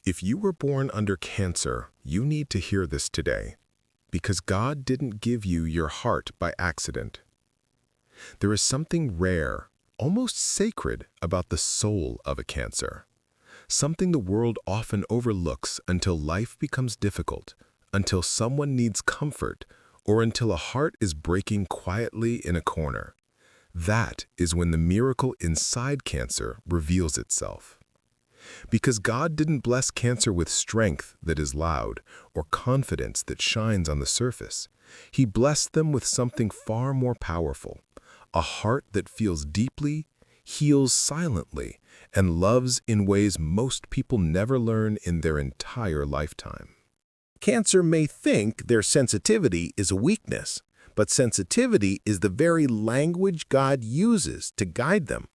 If you were born under Cancer, you need to hear this today, because God didn't give you your heart by accident. There is something rare, almost sacred, about the soul of a Cancer. Something the world often overlooks until life becomes difficult, until someone needs comfort, or until a heart is breaking quietly in a corner. That is when the miracle inside Cancer reveals itself. Because God didn't bless Cancer with strength that is loud or confidence that shines on the surface. He blessed them with something far more powerful, a heart that feels deeply, heals silently, and loves in ways most people never learn in their entire lifetime. Cancer may think their sensitivity is a weakness, but sensitivity is the very language God uses to guide them.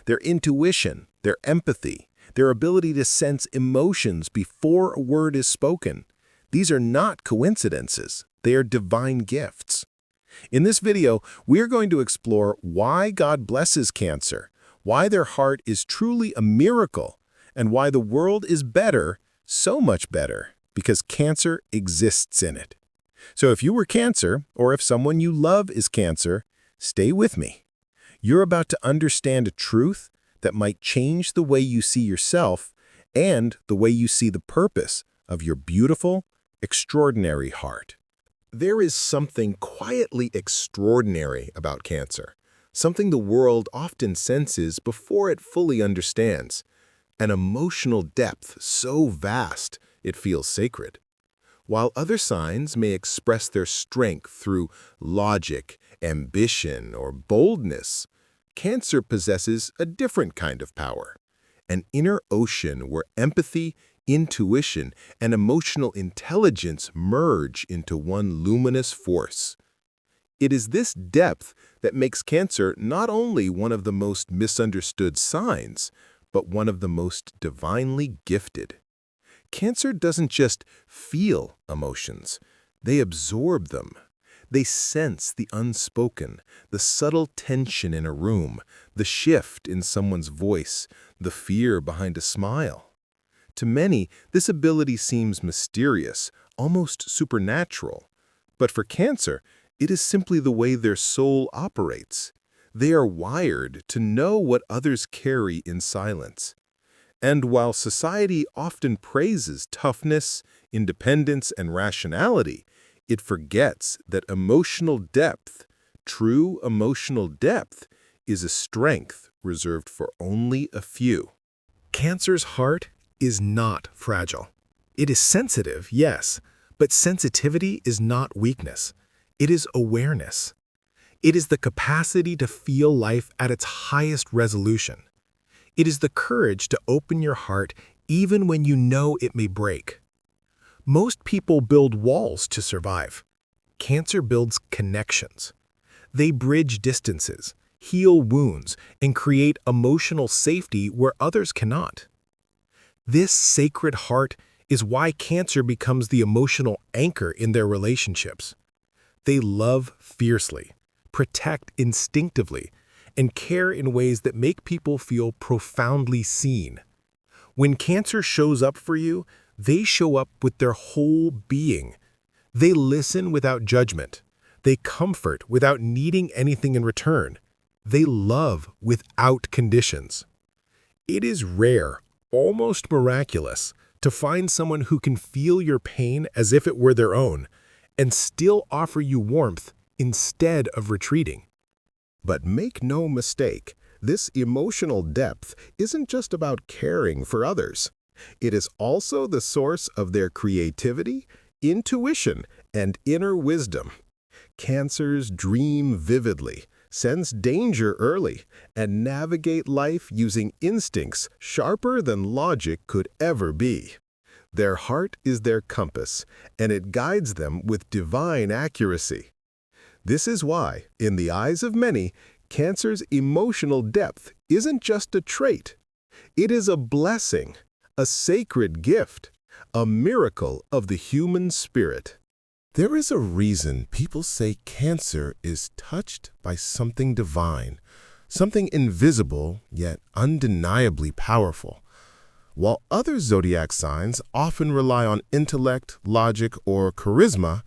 Their intuition, their empathy, their ability to sense emotions before a word is spoken. These are not coincidences. They are divine gifts. In this video, we're going to explore why God blesses Cancer, why their heart is truly a miracle, and why the world is better, so much better, because Cancer exists in it. So if you were Cancer, or if someone you love is Cancer, stay with me. You're about to understand a truth that might change the way you see yourself and the way you see the purpose of your beautiful, extraordinary heart. There is something quietly extraordinary about Cancer, something the world often senses before it fully understands, an emotional depth so vast it feels sacred. While other signs may express their strength through logic, ambition, or boldness, Cancer possesses a different kind of power, an inner ocean where empathy, intuition, and emotional intelligence merge into one luminous force. It is this depth that makes Cancer not only one of the most misunderstood signs, but one of the most divinely gifted. Cancer doesn't just feel emotions, they absorb them. They sense the unspoken, the subtle tension in a room, the shift in someone's voice, the fear behind a smile. To many, this ability seems mysterious, almost supernatural. But for Cancer, it is simply the way their soul operates. They are wired to know what others carry in silence. And while society often praises toughness, independence, and rationality, it forgets that emotional depth, true emotional depth, is a strength reserved for only a few. Cancer's heart is not fragile. It is sensitive, yes, but sensitivity is not weakness. It is awareness. It is the capacity to feel life at its highest resolution. It is the courage to open your heart even when you know it may break. Most people build walls to survive. Cancer builds connections. They bridge distances, heal wounds, and create emotional safety where others cannot. This sacred heart is why Cancer becomes the emotional anchor in their relationships. They love fiercely, protect instinctively, and care in ways that make people feel profoundly seen. When Cancer shows up for you, they show up with their whole being. They listen without judgment. They comfort without needing anything in return. They love without conditions. It is rare, almost miraculous, to find someone who can feel your pain as if it were their own, and still offer you warmth instead of retreating. But make no mistake, this emotional depth isn't just about caring for others. It is also the source of their creativity, intuition, and inner wisdom. Cancers dream vividly, sense danger early, and navigate life using instincts sharper than logic could ever be. Their heart is their compass, and it guides them with divine accuracy. This is why, in the eyes of many, Cancer's emotional depth isn't just a trait. It is a blessing, a sacred gift, a miracle of the human spirit. There is a reason people say Cancer is touched by something divine, something invisible yet undeniably powerful. While other zodiac signs often rely on intellect, logic, or charisma,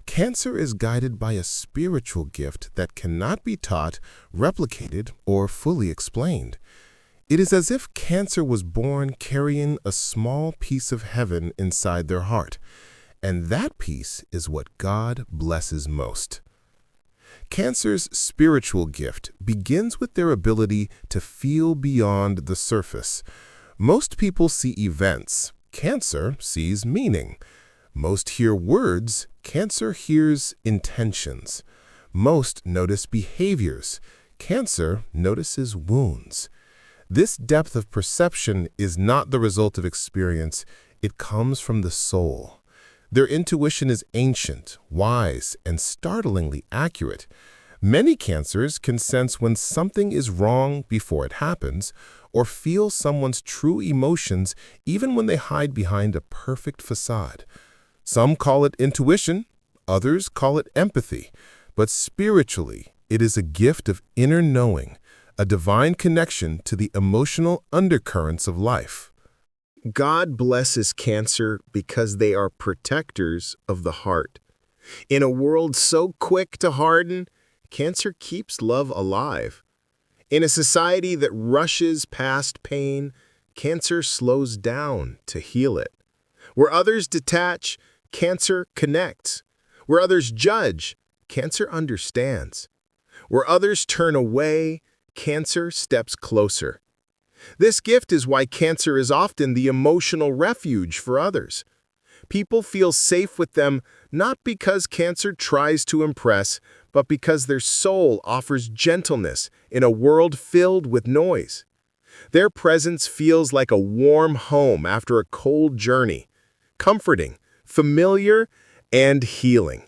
Cancer is guided by a spiritual gift that cannot be taught, replicated, or fully explained. It is as if Cancer was born carrying a small piece of heaven inside their heart, and that piece is what God blesses most. Cancer's spiritual gift begins with their ability to feel beyond the surface. Most people see events. Cancer sees meaning. Most hear words. Cancer hears intentions. Most notice behaviors. Cancer notices wounds. This depth of perception is not the result of experience. It comes from the soul. Their intuition is ancient, wise, and startlingly accurate. Many Cancers can sense when something is wrong before it happens, or feel someone's true emotions even when they hide behind a perfect facade. Some call it intuition, others call it empathy, but spiritually, it is a gift of inner knowing, a divine connection to the emotional undercurrents of life. God blesses Cancer because they are protectors of the heart. In a world so quick to harden, Cancer keeps love alive. In a society that rushes past pain, Cancer slows down to heal it. Where others detach, Cancer connects. Where others judge, Cancer understands. Where others turn away, Cancer steps closer. This gift is why Cancer is often the emotional refuge for others. People feel safe with them not because Cancer tries to impress, but because their soul offers gentleness in a world filled with noise. Their presence feels like a warm home after a cold journey, comforting, familiar, and healing.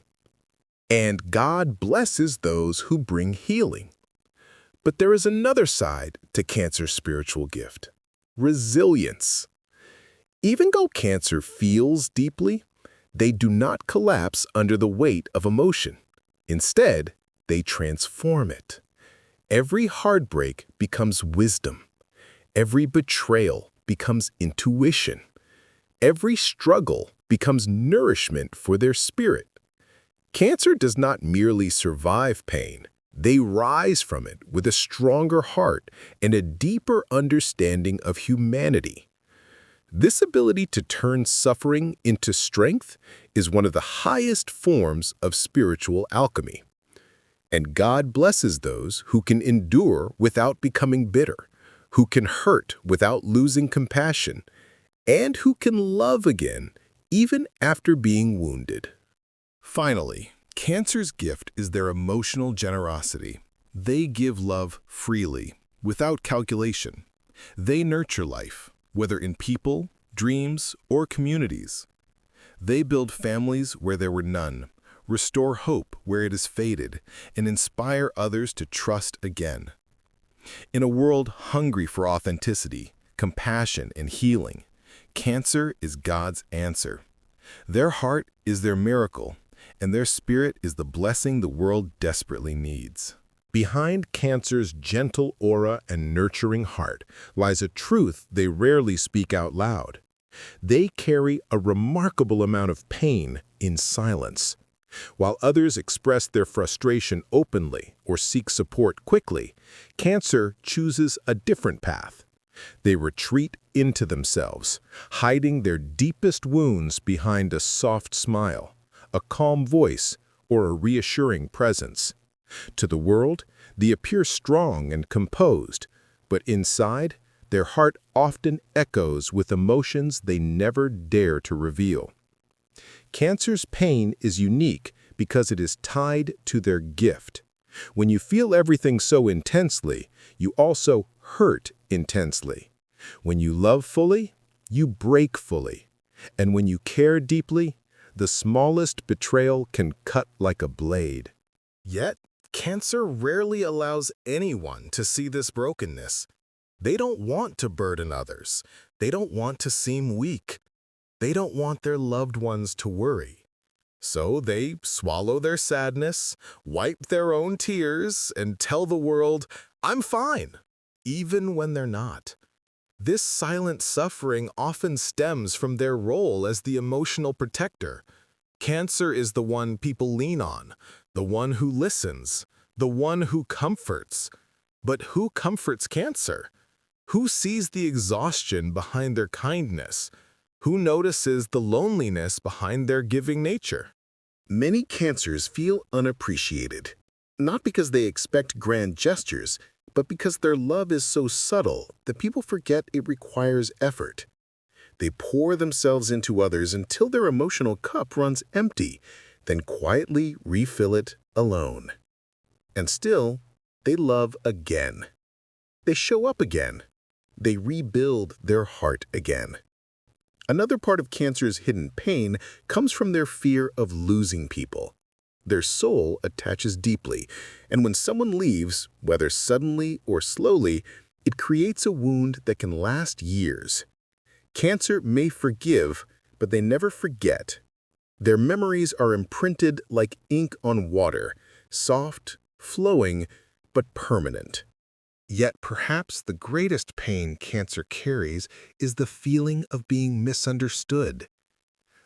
And God blesses those who bring healing. But there is another side to Cancer's spiritual gift: resilience. Even though Cancer feels deeply, they do not collapse under the weight of emotion. Instead, they transform it. Every heartbreak becomes wisdom. Every betrayal becomes intuition. Every struggle becomes nourishment for their spirit. Cancer does not merely survive pain. They rise from it with a stronger heart and a deeper understanding of humanity. This ability to turn suffering into strength is one of the highest forms of spiritual alchemy. And God blesses those who can endure without becoming bitter, who can hurt without losing compassion, and who can love again even after being wounded. Finally, Cancer's gift is their emotional generosity. They give love freely, without calculation. They nurture life, whether in people, dreams, or communities. They build families where there were none, restore hope where it has faded, and inspire others to trust again. In a world hungry for authenticity, compassion, and healing, Cancer is God's answer. Their heart is their miracle, and their spirit is the blessing the world desperately needs. Behind Cancer's gentle aura and nurturing heart lies a truth they rarely speak out loud. They carry a remarkable amount of pain in silence. While others express their frustration openly or seek support quickly, Cancer chooses a different path. They retreat into themselves, hiding their deepest wounds behind a soft smile, a calm voice, or a reassuring presence. To the world, they appear strong and composed, but inside, their heart often echoes with emotions they never dare to reveal. Cancer's pain is unique because it is tied to their gift. When you feel everything so intensely, you also hurt intensely. When you love fully, you break fully. And when you care deeply, the smallest betrayal can cut like a blade. Yet, Cancer rarely allows anyone to see this brokenness. They don't want to burden others. They don't want to seem weak. They don't want their loved ones to worry. So they swallow their sadness, wipe their own tears, and tell the world, "I'm fine," even when they're not. This silent suffering often stems from their role as the emotional protector. Cancer is the one people lean on, the one who listens, the one who comforts. But who comforts Cancer? Who sees the exhaustion behind their kindness? Who notices the loneliness behind their giving nature? Many Cancers feel unappreciated, not because they expect grand gestures, but because their love is so subtle that people forget it requires effort. They pour themselves into others until their emotional cup runs empty, then quietly refill it alone. And still, they love again. They show up again. They rebuild their heart again. Another part of Cancer's hidden pain comes from their fear of losing people. Their soul attaches deeply, and when someone leaves, whether suddenly or slowly, it creates a wound that can last years. Cancer may forgive, but they never forget. Their memories are imprinted like ink on water, soft, flowing, but permanent. Yet perhaps the greatest pain Cancer carries is the feeling of being misunderstood.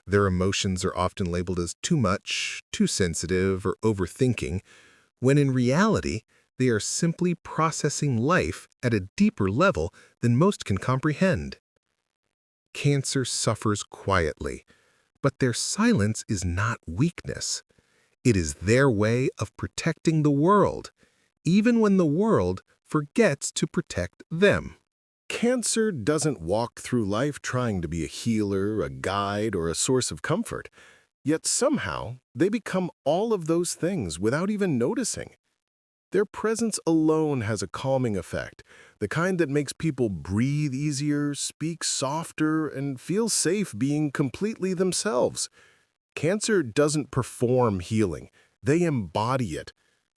Their emotions are often labeled as too much, too sensitive, or overthinking, when in reality, they are simply processing life at a deeper level than most can comprehend. Cancer suffers quietly, but their silence is not weakness. It is their way of protecting the world, even when the world forgets to protect them. Cancer doesn't walk through life trying to be a healer, a guide, or a source of comfort. Yet somehow, they become all of those things without even noticing. Their presence alone has a calming effect, the kind that makes people breathe easier, speak softer, and feel safe being completely themselves. Cancer doesn't perform healing. They embody it.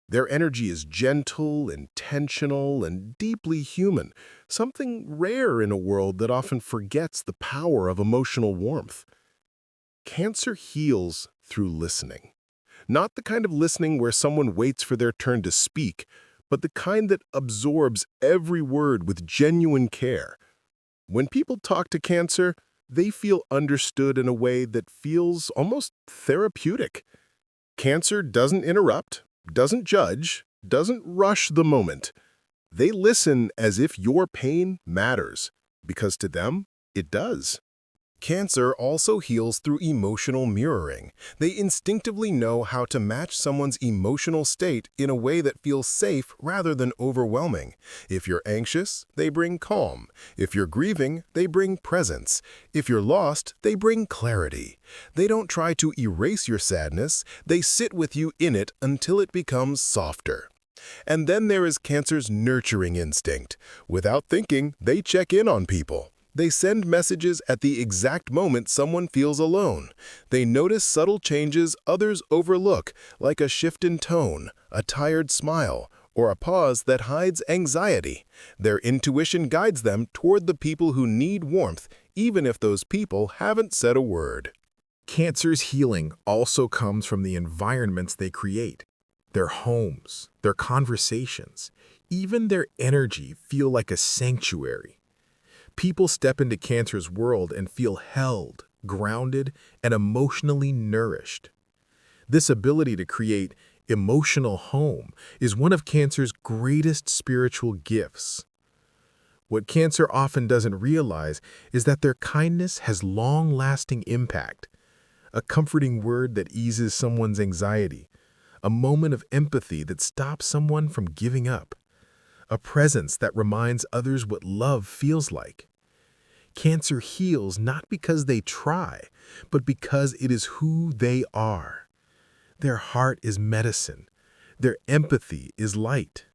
Their energy is gentle, intentional, and deeply human, something rare in a world that often forgets the power of emotional warmth. Cancer heals through listening. Not the kind of listening where someone waits for their turn to speak, but the kind that absorbs every word with genuine care. When people talk to Cancer, they feel understood in a way that feels almost therapeutic. Cancer doesn't interrupt, doesn't judge, doesn't rush the moment. They listen as if your pain matters, because to them, it does. Cancer also heals through emotional mirroring. They instinctively know how to match someone's emotional state in a way that feels safe rather than overwhelming. If you're anxious, they bring calm. If you're grieving, they bring presence. If you're lost, they bring clarity. They don't try to erase your sadness, they sit with you in it until it becomes softer. And then there is Cancer's nurturing instinct. Without thinking, they check in on people. They send messages at the exact moment someone feels alone. They notice subtle changes others overlook, like a shift in tone, a tired smile, or a pause that hides anxiety. Their intuition guides them toward the people who need warmth, even if those people haven't said a word. Cancer's healing also comes from the environments they create. Their homes, their conversations, even their energy feel like a sanctuary. People step into Cancer's world and feel held, grounded, and emotionally nourished. This ability to create emotional home is one of Cancer's greatest spiritual gifts. What Cancer often doesn't realize is that their kindness has long-lasting impact. A comforting word that eases someone's anxiety, a moment of empathy that stops someone from giving up, a presence that reminds others what love feels like. Cancer heals not because they try, but because it is who they are. Their heart is medicine, their empathy is light,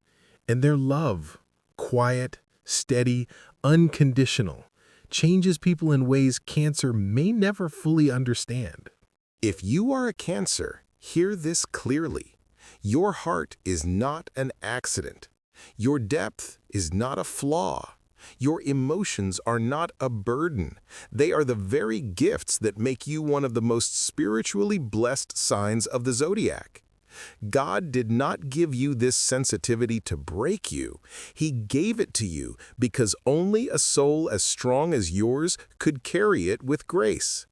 and their love, quiet, steady, unconditional, changes people in ways Cancer may never fully understand. If you are a Cancer, hear this clearly. Your heart is not an accident. Your depth is not a flaw. Your emotions are not a burden. They are the very gifts that make you one of the most spiritually blessed signs of the zodiac. God did not give you this sensitivity to break you. He gave it to you because only a soul as strong as yours could carry it with grace.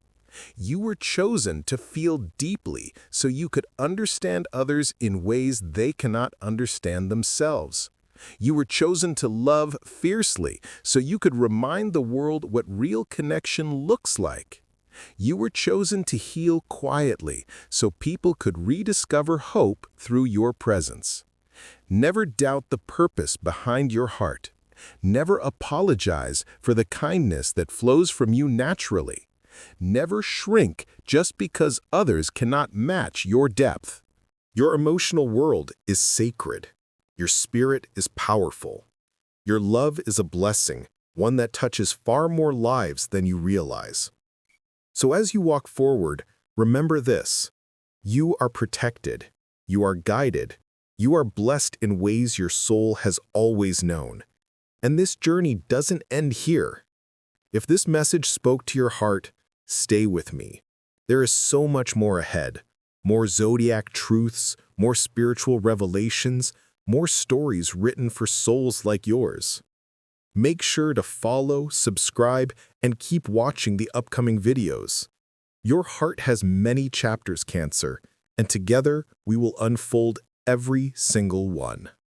You were chosen to feel deeply so you could understand others in ways they cannot understand themselves. You were chosen to love fiercely so you could remind the world what real connection looks like. You were chosen to heal quietly so people could rediscover hope through your presence. Never doubt the purpose behind your heart. Never apologize for the kindness that flows from you naturally. Never shrink just because others cannot match your depth. Your emotional world is sacred. Your spirit is powerful. Your love is a blessing, one that touches far more lives than you realize. So as you walk forward, remember this: you are protected, you are guided, you are blessed in ways your soul has always known. And this journey doesn't end here. If this message spoke to your heart, stay with me. There is so much more ahead. More zodiac truths, more spiritual revelations, more stories written for souls like yours. Make sure to follow, subscribe, and keep watching the upcoming videos. Your heart has many chapters, Cancer, and together we will unfold every single one.